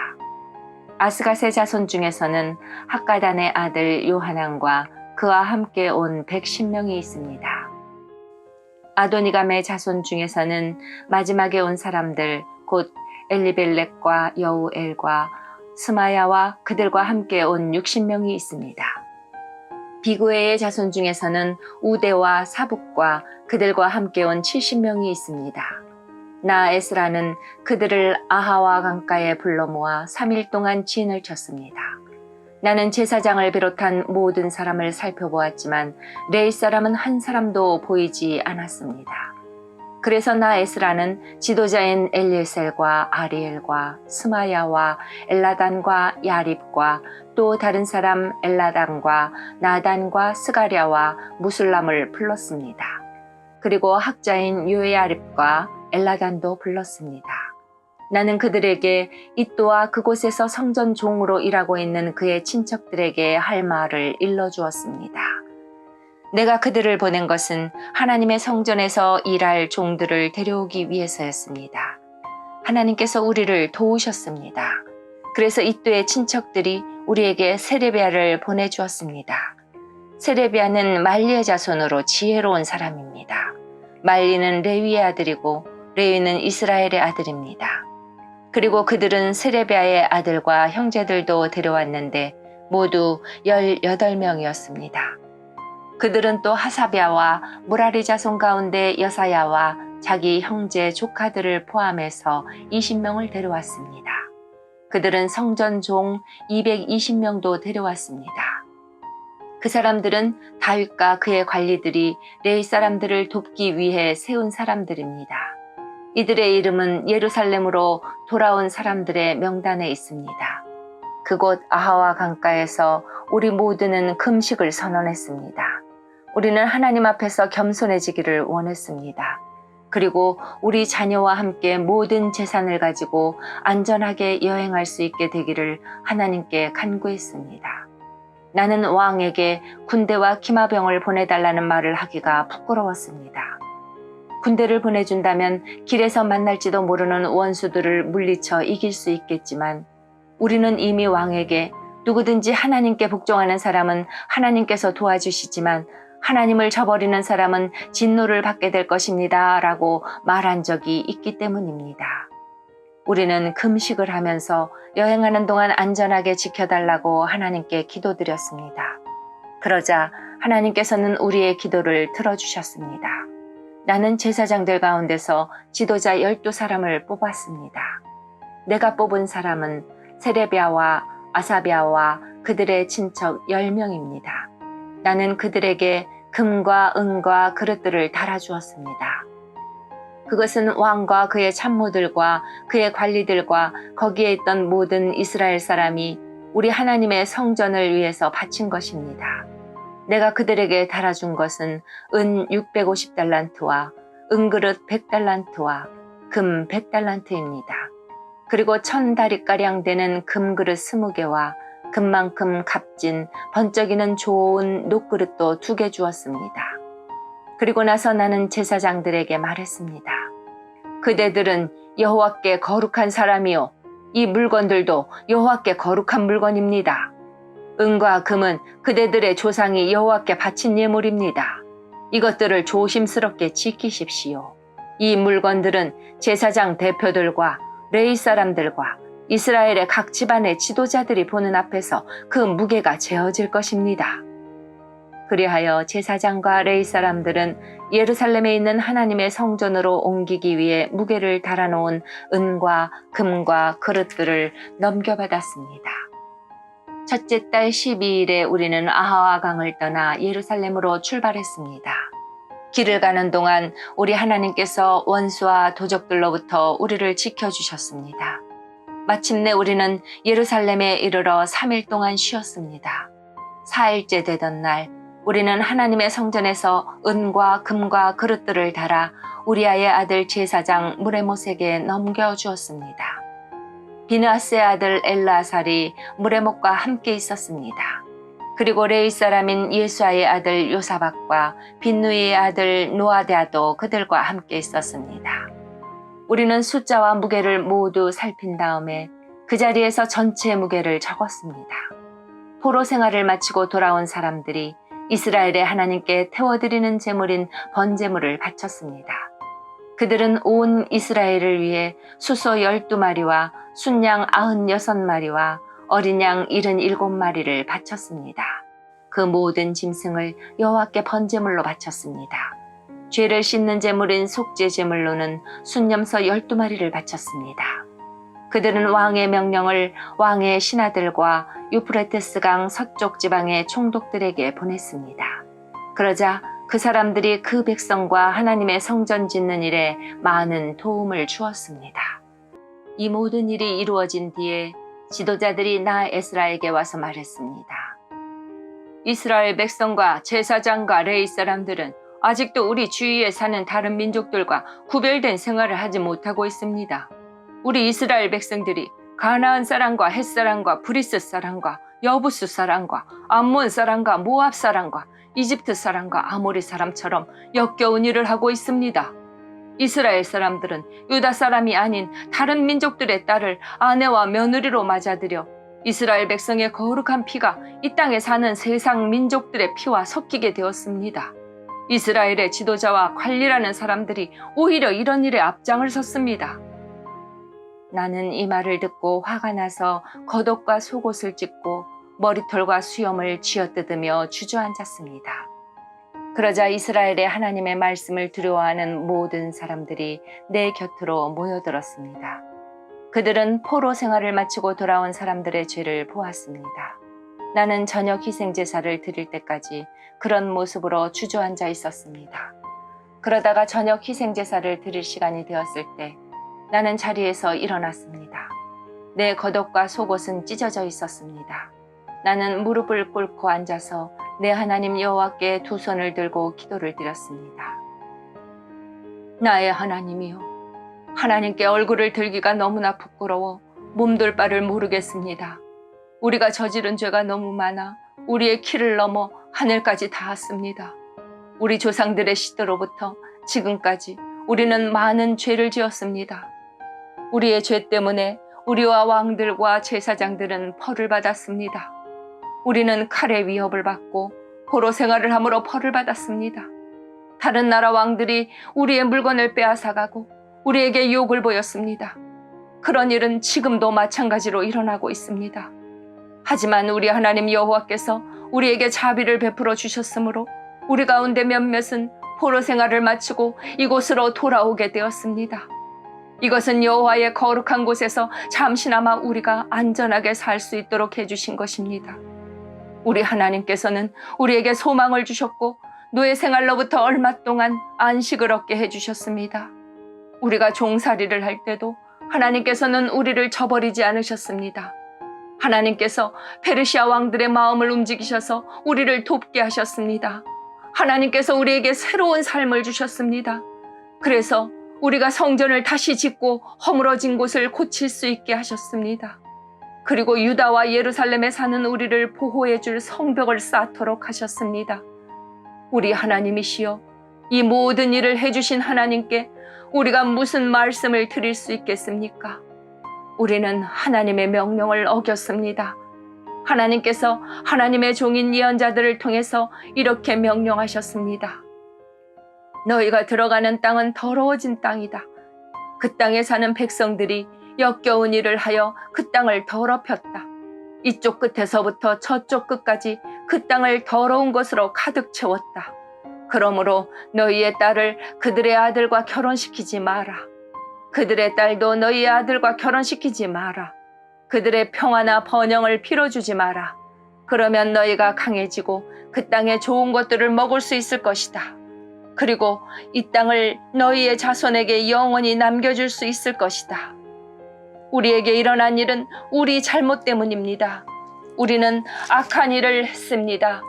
아스갓의 자손 중에서는 학가단의 아들 요하난과 그와 함께 온 110명이 있습니다. 아도니감의 자손 중에서는 마지막에 온 사람들 곧 엘리벨렉과 여우엘과 스마야와 그들과 함께 온 60명이 있습니다. 비구에의 자손 중에서는 우대와 사북과 그들과 함께 온 70명이 있습니다. 나 에스라는 그들을 아하와 강가에 불러 모아 3일 동안 진을 쳤습니다. 나는 제사장을 비롯한 모든 사람을 살펴보았지만 레위 사람은 한 사람도 보이지 않았습니다. 그래서 나 에스라는 지도자인 엘리에셀과 아리엘과 스마야와 엘라단과 야립과 또 다른 사람 엘라단과 나단과 스가랴와 무술람을 불렀습니다. 그리고 학자인 요야립과 엘라단도 불렀습니다. 나는 그들에게 이또와 그곳에서 성전 종으로 일하고 있는 그의 친척들에게 할 말을 일러주었습니다. 내가 그들을 보낸 것은 하나님의 성전에서 일할 종들을 데려오기 위해서였습니다. 하나님께서 우리를 도우셨습니다. 그래서 이또의 친척들이 우리에게 세레비야를 보내주었습니다. 세레비야는 말리의 자손으로 지혜로운 사람입니다. 말리는 레위의 아들이고 레위는 이스라엘의 아들입니다. 그리고 그들은 세레비야의 아들과 형제들도 데려왔는데 모두 18명이었습니다. 그들은 또 하사랴와 무라리 자손 가운데 여사야와 자기 형제 조카들을 포함해서 20명을 데려왔습니다. 그들은 성전 종 220명도 데려왔습니다. 그 사람들은 다윗과 그의 관리들이 레위 사람들을 돕기 위해 세운 사람들입니다. 이들의 이름은 예루살렘으로 돌아온 사람들의 명단에 있습니다. 그곳 아하와 강가에서 우리 모두는 금식을 선언했습니다. 우리는 하나님 앞에서 겸손해지기를 원했습니다. 그리고 우리 자녀와 함께 모든 재산을 가지고 안전하게 여행할 수 있게 되기를 하나님께 간구했습니다. 나는 왕에게 군대와 기마병을 보내달라는 말을 하기가 부끄러웠습니다. 군대를 보내준다면 길에서 만날지도 모르는 원수들을 물리쳐 이길 수 있겠지만 우리는 이미 왕에게 누구든지 하나님께 복종하는 사람은 하나님께서 도와주시지만 하나님을 저버리는 사람은 진노를 받게 될 것입니다 라고 말한 적이 있기 때문입니다. 우리는 금식을 하면서 여행하는 동안 안전하게 지켜달라고 하나님께 기도드렸습니다. 그러자 하나님께서는 우리의 기도를 들어주셨습니다. 나는 제사장들 가운데서 지도자 12사람을 뽑았습니다. 내가 뽑은 사람은 세레비야와 아사비야와 그들의 친척 10명입니다. 나는 그들에게 금과 은과 그릇들을 달아주었습니다. 그것은 왕과 그의 참모들과 그의 관리들과 거기에 있던 모든 이스라엘 사람이 우리 하나님의 성전을 위해서 바친 것입니다. 내가 그들에게 달아준 것은 은 650달란트와 은그릇 100달란트와 금 100달란트입니다. 그리고 1000다리가량 되는 금그릇 20개와 금만큼 값진 번쩍이는 좋은 녹그릇도 2개 주었습니다. 그리고 나서 나는 제사장들에게 말했습니다. 그대들은 여호와께 거룩한 사람이요 이 물건들도 여호와께 거룩한 물건입니다. 은과 금은 그대들의 조상이 여호와께 바친 예물입니다. 이것들을 조심스럽게 지키십시오. 이 물건들은 제사장 대표들과 레위 사람들과 이스라엘의 각 집안의 지도자들이 보는 앞에서 그 무게가 재어질 것입니다. 그리하여 제사장과 레위 사람들은 예루살렘에 있는 하나님의 성전으로 옮기기 위해 무게를 달아놓은 은과 금과 그릇들을 넘겨받았습니다. 첫째 달 12일에 우리는 아하와 강을 떠나 예루살렘으로 출발했습니다. 길을 가는 동안 우리 하나님께서 원수와 도적들로부터 우리를 지켜주셨습니다. 마침내 우리는 예루살렘에 이르러 3일 동안 쉬었습니다. 4일째 되던 날 우리는 하나님의 성전에서 은과 금과 그릇들을 달아 우리아의 아들 제사장 무레못에게 넘겨주었습니다. 비느하스의 아들 엘라살이 무레못과 함께 있었습니다. 그리고 레위 사람인 예수아의 아들 요사박과 빈누이의 아들 노아데아도 그들과 함께 있었습니다. 우리는 숫자와 무게를 모두 살핀 다음에 그 자리에서 전체 무게를 적었습니다. 포로 생활을 마치고 돌아온 사람들이 이스라엘의 하나님께 태워드리는 제물인 번제물을 바쳤습니다. 그들은 온 이스라엘을 위해 수소 12마리와 순양 96마리와 어린 양 77마리를 바쳤습니다. 그 모든 짐승을 여호와께 번제물로 바쳤습니다. 죄를 씻는 제물인 속죄 제물로는 순염소 12마리를 바쳤습니다. 그들은 왕의 명령을 왕의 신하들과 유프레테스강 서쪽 지방의 총독들에게 보냈습니다. 그러자 그 사람들이 그 백성과 하나님의 성전 짓는 일에 많은 도움을 주었습니다. 이 모든 일이 이루어진 뒤에 지도자들이 나 에스라에게 와서 말했습니다. 이스라엘 백성과 제사장과 레위 사람들은 아직도 우리 주위에 사는 다른 민족들과 구별된 생활을 하지 못하고 있습니다. 우리 이스라엘 백성들이 가나안 사람과 헷 사람과 브리스 사람과 여부수 사람과 암몬 사람과 모압 사람과 이집트 사람과 아모리 사람처럼 역겨운 일을 하고 있습니다. 이스라엘 사람들은 유다 사람이 아닌 다른 민족들의 딸을 아내와 며느리로 맞아들여 이스라엘 백성의 거룩한 피가 이 땅에 사는 세상 민족들의 피와 섞이게 되었습니다. 이스라엘의 지도자와 관리라는 사람들이 오히려 이런 일에 앞장을 섰습니다. 나는 이 말을 듣고 화가 나서 겉옷과 속옷을 찢고 머리털과 수염을 쥐어뜯으며 주저앉았습니다. 그러자 이스라엘의 하나님의 말씀을 두려워하는 모든 사람들이 내 곁으로 모여들었습니다. 그들은 포로 생활을 마치고 돌아온 사람들의 죄를 보았습니다. 나는 저녁 희생제사를 드릴 때까지 그런 모습으로 주저앉아 있었습니다. 그러다가 저녁 희생제사를 드릴 시간이 되었을 때 나는 자리에서 일어났습니다. 내 겉옷과 속옷은 찢어져 있었습니다. 나는 무릎을 꿇고 앉아서 내 하나님 여호와께 두 손을 들고 기도를 드렸습니다. 나의 하나님이여, 하나님께 얼굴을 들기가 너무나 부끄러워 몸둘 바를 모르겠습니다. 우리가 저지른 죄가 너무 많아 우리의 키를 넘어 하늘까지 닿았습니다. 우리 조상들의 시대로부터 지금까지 우리는 많은 죄를 지었습니다. 우리의 죄 때문에 우리와 왕들과 제사장들은 벌을 받았습니다. 우리는 칼의 위협을 받고 포로 생활을 함으로 벌을 받았습니다. 다른 나라 왕들이 우리의 물건을 빼앗아가고 우리에게 욕을 보였습니다. 그런 일은 지금도 마찬가지로 일어나고 있습니다. 하지만 우리 하나님 여호와께서 우리에게 자비를 베풀어 주셨으므로 우리 가운데 몇몇은 포로 생활을 마치고 이곳으로 돌아오게 되었습니다. 이것은 여호와의 거룩한 곳에서 잠시나마 우리가 안전하게 살 수 있도록 해주신 것입니다. 우리 하나님께서는 우리에게 소망을 주셨고 노예 생활로부터 얼마 동안 안식을 얻게 해주셨습니다. 우리가 종살이를 할 때도 하나님께서는 우리를 저버리지 않으셨습니다. 하나님께서 페르시아 왕들의 마음을 움직이셔서 우리를 돕게 하셨습니다. 하나님께서 우리에게 새로운 삶을 주셨습니다. 그래서 우리가 성전을 다시 짓고 허물어진 곳을 고칠 수 있게 하셨습니다. 그리고 유다와 예루살렘에 사는 우리를 보호해 줄 성벽을 쌓도록 하셨습니다. 우리 하나님이시여, 이 모든 일을 해주신 하나님께 우리가 무슨 말씀을 드릴 수 있겠습니까? 우리는 하나님의 명령을 어겼습니다. 하나님께서 하나님의 종인 예언자들을 통해서 이렇게 명령하셨습니다. 너희가 들어가는 땅은 더러워진 땅이다. 그 땅에 사는 백성들이 역겨운 일을 하여 그 땅을 더럽혔다. 이쪽 끝에서부터 저쪽 끝까지 그 땅을 더러운 것으로 가득 채웠다. 그러므로 너희의 딸을 그들의 아들과 결혼시키지 마라. 그들의 딸도 너희의 아들과 결혼시키지 마라. 그들의 평화나 번영을 빌어주지 마라. 그러면 너희가 강해지고 그 땅의 좋은 것들을 먹을 수 있을 것이다. 그리고 이 땅을 너희의 자손에게 영원히 남겨줄 수 있을 것이다. 우리에게 일어난 일은 우리 잘못 때문입니다. 우리는 악한 일을 했습니다.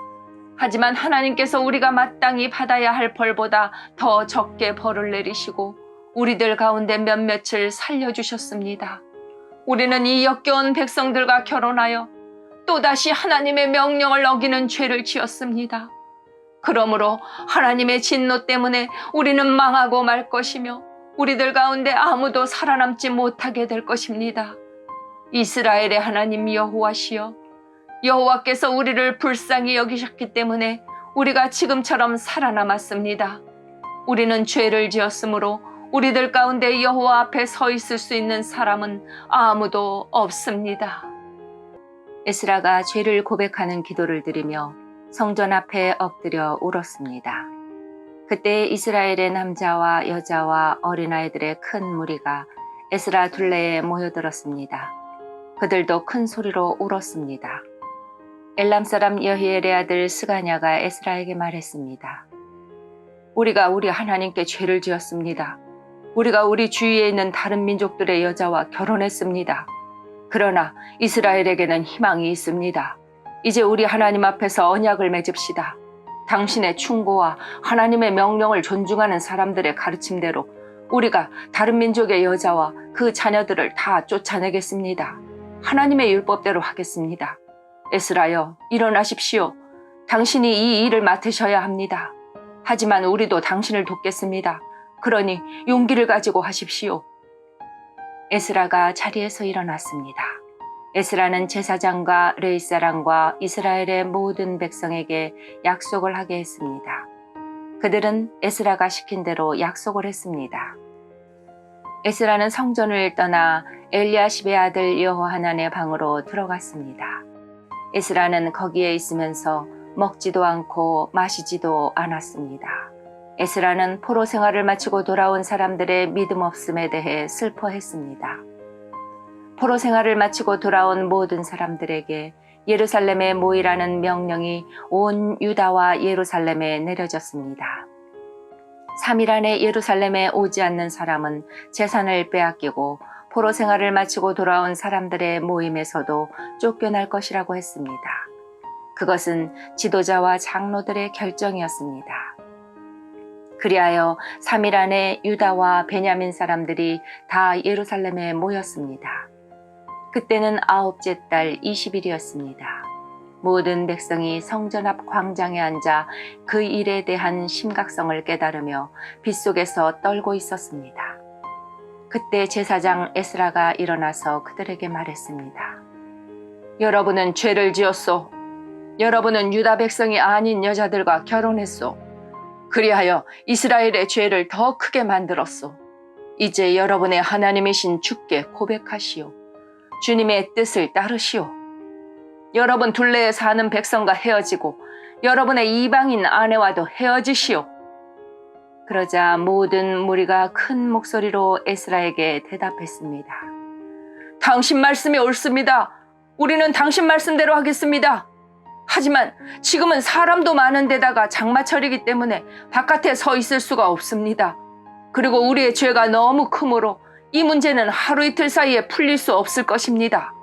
하지만 하나님께서 우리가 마땅히 받아야 할 벌보다 더 적게 벌을 내리시고 우리들 가운데 몇몇을 살려주셨습니다. 우리는 이 역겨운 백성들과 결혼하여 또다시 하나님의 명령을 어기는 죄를 지었습니다. 그러므로 하나님의 진노 때문에 우리는 망하고 말 것이며 우리들 가운데 아무도 살아남지 못하게 될 것입니다. 이스라엘의 하나님 여호와시여, 여호와께서 우리를 불쌍히 여기셨기 때문에 우리가 지금처럼 살아남았습니다. 우리는 죄를 지었으므로 우리들 가운데 여호와 앞에 서 있을 수 있는 사람은 아무도 없습니다. 에스라가 죄를 고백하는 기도를 드리며 성전 앞에 엎드려 울었습니다. 그때 이스라엘의 남자와 여자와 어린아이들의 큰 무리가 에스라 둘레에 모여들었습니다. 그들도 큰 소리로 울었습니다. 엘람 사람 여히엘의 아들 스가냐가 에스라에게 말했습니다. 우리가 우리 하나님께 죄를 지었습니다. 우리가 우리 주위에 있는 다른 민족들의 여자와 결혼했습니다. 그러나 이스라엘에게는 희망이 있습니다. 이제 우리 하나님 앞에서 언약을 맺읍시다. 당신의 충고와 하나님의 명령을 존중하는 사람들의 가르침대로 우리가 다른 민족의 여자와 그 자녀들을 다 쫓아내겠습니다. 하나님의 율법대로 하겠습니다. 에스라여, 일어나십시오. 당신이 이 일을 맡으셔야 합니다. 하지만 우리도 당신을 돕겠습니다. 그러니 용기를 가지고 하십시오. 에스라가 자리에서 일어났습니다. 에스라는 제사장과 레위 사람과 이스라엘의 모든 백성에게 약속을 하게 했습니다. 그들은 에스라가 시킨 대로 약속을 했습니다. 에스라는 성전을 떠나 엘리야십의 아들 여호하난의 방으로 들어갔습니다. 에스라는 거기에 있으면서 먹지도 않고 마시지도 않았습니다. 에스라는 포로 생활을 마치고 돌아온 사람들의 믿음 없음에 대해 슬퍼했습니다. 포로 생활을 마치고 돌아온 모든 사람들에게 예루살렘에 모이라는 명령이 온 유다와 예루살렘에 내려졌습니다. 3일 안에 예루살렘에 오지 않는 사람은 재산을 빼앗기고 포로 생활을 마치고 돌아온 사람들의 모임에서도 쫓겨날 것이라고 했습니다. 그것은 지도자와 장로들의 결정이었습니다. 그리하여 3일 안에 유다와 베냐민 사람들이 다 예루살렘에 모였습니다. 그때는 9째 달 20일이었습니다. 모든 백성이 성전 앞 광장에 앉아 그 일에 대한 심각성을 깨달으며 빗속에서 떨고 있었습니다. 그때 제사장 에스라가 일어나서 그들에게 말했습니다. 여러분은 죄를 지었소. 여러분은 유다 백성이 아닌 여자들과 결혼했소. 그리하여 이스라엘의 죄를 더 크게 만들었소. 이제 여러분의 하나님이신 주께 고백하시오. 주님의 뜻을 따르시오. 여러분 둘레에 사는 백성과 헤어지고 여러분의 이방인 아내와도 헤어지시오. 그러자 모든 무리가 큰 목소리로 에스라에게 대답했습니다. 당신 말씀이 옳습니다. 우리는 당신 말씀대로 하겠습니다. 하지만 지금은 사람도 많은 데다가 장마철이기 때문에 바깥에 서 있을 수가 없습니다. 그리고 우리의 죄가 너무 크므로 이 문제는 하루 이틀 사이에 풀릴 수 없을 것입니다.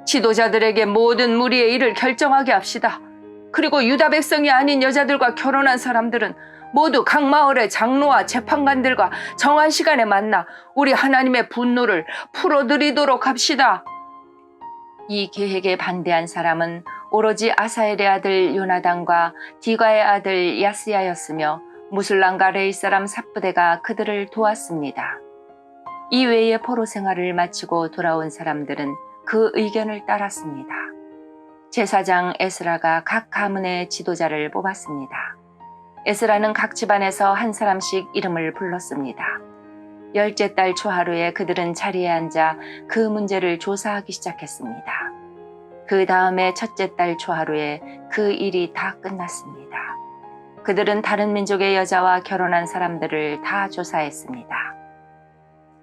지도자들에게 모든 무리의 일을 결정하게 합시다. 그리고 유다 백성이 아닌 여자들과 결혼한 사람들은 모두 각 마을의 장로와 재판관들과 정한 시간에 만나 우리 하나님의 분노를 풀어드리도록 합시다. 이 계획에 반대한 사람은 오로지 아사엘의 아들 요나단과 디가의 아들 야스야였으며 무술랑과 레이 사람 삽부대가 그들을 도왔습니다. 이 외에 포로 생활을 마치고 돌아온 사람들은 그 의견을 따랐습니다. 제사장 에스라가 각 가문의 지도자를 뽑았습니다. 에스라는 각 집안에서 한 사람씩 이름을 불렀습니다. 10째 달 초하루에 그들은 자리에 앉아 그 문제를 조사하기 시작했습니다. 그 다음에 첫째 달 초하루에 그 일이 다 끝났습니다. 그들은 다른 민족의 여자와 결혼한 사람들을 다 조사했습니다.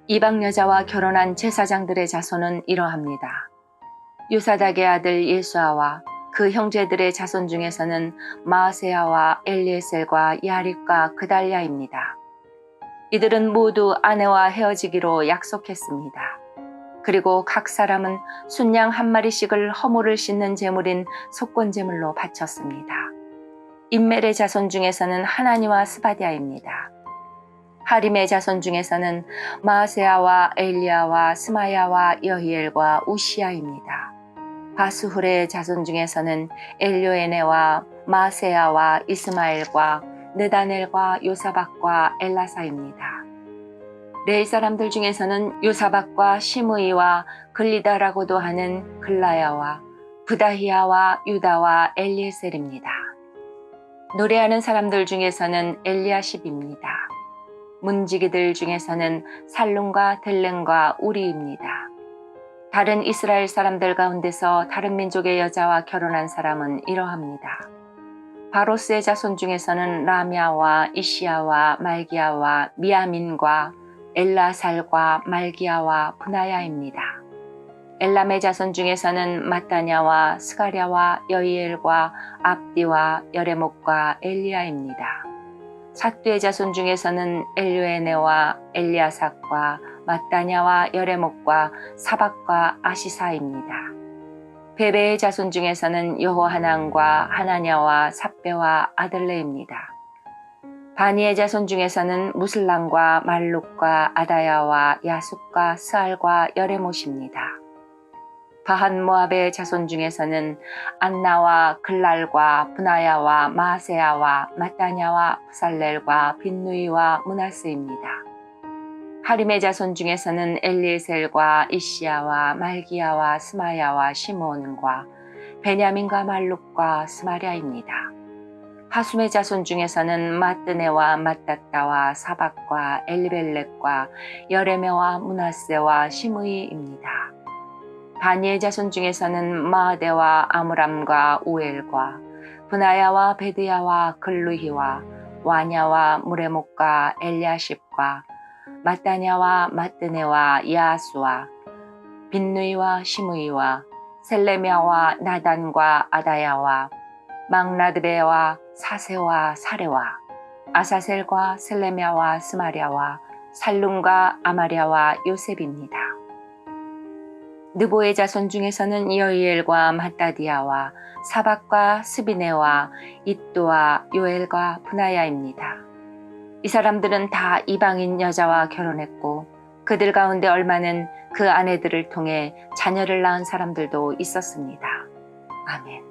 이방 여자와 결혼한 제사장들의 자손은 이러합니다. 요사닥의 아들 예수아와 그 형제들의 자손 중에서는 마아세야와 엘리에셀과 야립과 그달랴입니다. 이들은 모두 아내와 헤어지기로 약속했습니다. 그리고 각 사람은 순양 한 마리씩을 허물을 씻는 제물인 속건제물로 바쳤습니다. 임멜의 자손 중에서는 하나니와 스바디아입니다. 하림의 자손 중에서는 마아세야와 엘리야와 스마야와 여히엘과 우시야입니다. 바수훌의 자손 중에서는 엘요에네와 마세야와 이스마엘과 느다넬과 요사박과 엘라사입니다. 레위 사람들 중에서는 요사박과 시므이와 글리다라고도 하는 글라야와 부다히야와 유다와 엘리에셀입니다. 노래하는 사람들 중에서는 엘리야십입니다. 문지기들 중에서는 살룸과 델렘과 우리입니다. 다른 이스라엘 사람들 가운데서 다른 민족의 여자와 결혼한 사람은 이러합니다. 바로스의 자손 중에서는 라미아와 이시야와 말기야와 미야민과 엘라살과 말기야와 분하야입니다. 엘람의 자손 중에서는 마따냐와 스가랴와 여이엘과 압디와 여레목과 엘리야입니다. 삿두의 자손 중에서는 엘요에네와 엘리아삭과 마따냐와 여레목과 사박과 아시사입니다. 베베의 자손 중에서는 여호하난과 하나냐와 삽베와 아들레입니다. 바니의 자손 중에서는 무슬람과 말룩과 아다야와 야숙과 스알과 여레못입니다. 바한 모압의 자손 중에서는 안나와 글랄과 분하야와 마세야와 마따냐와 부살렐과 빈누이와 문하스입니다. 하림의 자손 중에서는 엘리에셀과 이시야와 말기야와 스마야와 시몬과 베냐민과 말룩과 스마랴입니다. 하숨의 자손 중에서는 마뜨네와 마따따와 사박과 엘리벨렉과 여레메와 문하세와 시므이입니다. 바니의 자손 중에서는 마아데와 아므람과 우엘과 분하야와 베드야와 글루히와 와냐와 무레목과 엘리아십과 마따냐와 마뜨네와 야수와 빈누이와 시므이와 셀레미아와 나단과 아다야와 막나드베와 사세와 사레와 아사셀과 셀레미아와 스마랴와 살룸과 아마랴와 요셉입니다. 느보의 자손 중에서는 여이엘과 마따디아와 사박과 스비네와 잇도와 요엘과 분하야입니다. 이 사람들은 다 이방인 여자와 결혼했고 그들 가운데 얼마는 그 아내들을 통해 자녀를 낳은 사람들도 있었습니다. 아멘.